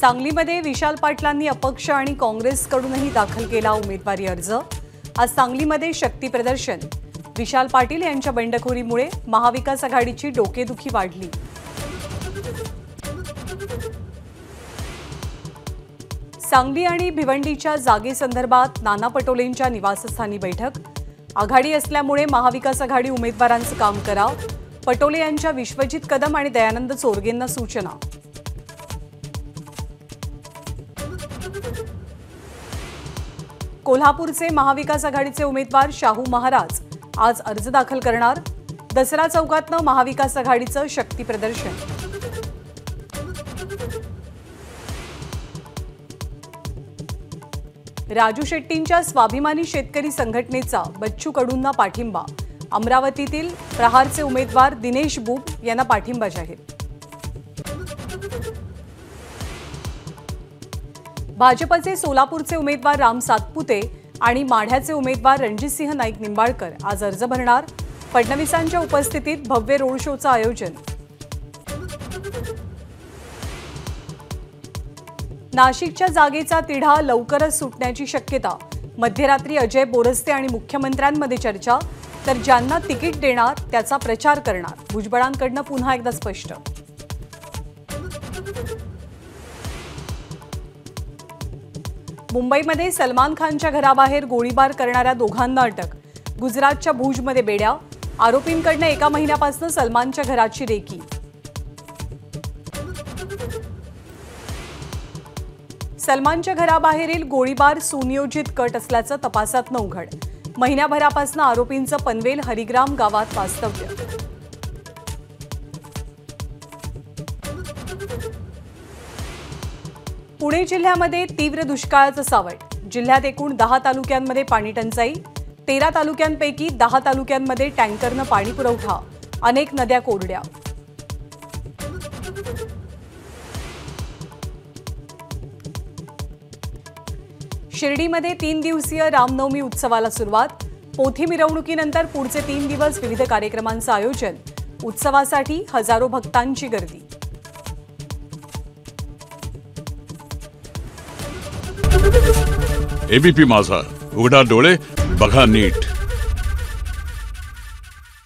सांगलीमध्ये विशाल पाटलांनी अपक्ष आणि काँग्रेसकडूनही दाखल केला उमेदवारी अर्ज। आज सांगलीमध्ये शक्ती प्रदर्शन। विशाल पाटील यांच्या बंडखोरीमुळे महाविकास आघाडीची डोकेदुखी वाढली। सांगली आणि भिवंडीच्या जागेसंदर्भात नाना पटोलेंच्या निवासस्थानी बैठक। आघाडी असल्यामुळे महाविकास आघाडी उमेदवारांचं काम करा। पटोले यांच्या विश्वजित कदम आणि दयानंद चोरगेंना सूचना। कोल्हापूरचे महाविकास आघाडीचे उमेदवार शाहू महाराज आज अर्ज दाखल करणार। दसरा चौकातनं महाविकास आघाडीचं शक्ती प्रदर्शन। राजू शेट्टींच्या स्वाभिमानी शेतकरी संघटनेचा बच्चू कडूंना पाठिंबा। अमरावतीतील प्रहारचे उमेदवार दिनेश बुब यांना पाठिंबा जाहीर। भाजपचे सोलापूरचे उमेदवार राम सातपुते आणि माढ्याचे उमेदवार रणजितसिंह नाईक निंबाळकर आज अर्ज भरणार। फडणवीसांच्या उपस्थितीत भव्य रोड शोचं आयोजन। नाशिकच्या जागेचा तिढा लवकरच सुटण्याची शक्यता। मध्यरात्री अजय बोरस्ते आणि मुख्यमंत्र्यांमध्ये चर्चा, तर ज्यांना तिकीट देणार त्याचा प्रचार करणार। भुजबळांकडून पुन्हा एकदा स्पष्ट। मुंबईमध्ये सलमान खानच्या घराबाहेर गोळीबार करणाऱ्या दोघांना अटक। गुजरातच्या भुजमध्ये बेड्या। आरोपींकडून एका महिन्यापासून सलमानच्या घराची रेकी। सलमानच्या घराबाहेरील गोळीबार सुनियोजित कट असल्याचं तपासातनं उघड। महिन्याभरापासून आरोपींचं पनवेल हरिग्राम गावात वास्तव्य। पुणे जिल्ह्यामध्ये तीव्र दुष्काळाचं सावट। जिल्ह्यात एकूण 10 तालुक्यांमध्ये पाणी टंचाई। 13 तालुक्यांपैकी 10 तालुक्यांमध्ये टँकरनं पाणी पुरवठा। अनेक नद्या कोरड्या। शिर्डीमध्ये 3 दिवसीय रामनवमी उत्सवाला सुरुवात। पोथी मिरवणुकीनंतर पुढचे 3 दिवस विविध कार्यक्रमांचं आयोजन। उत्सवासाठी हजारो भक्तांची गर्दी। एबीपी माझा, उघडा डोळे बघा नीट।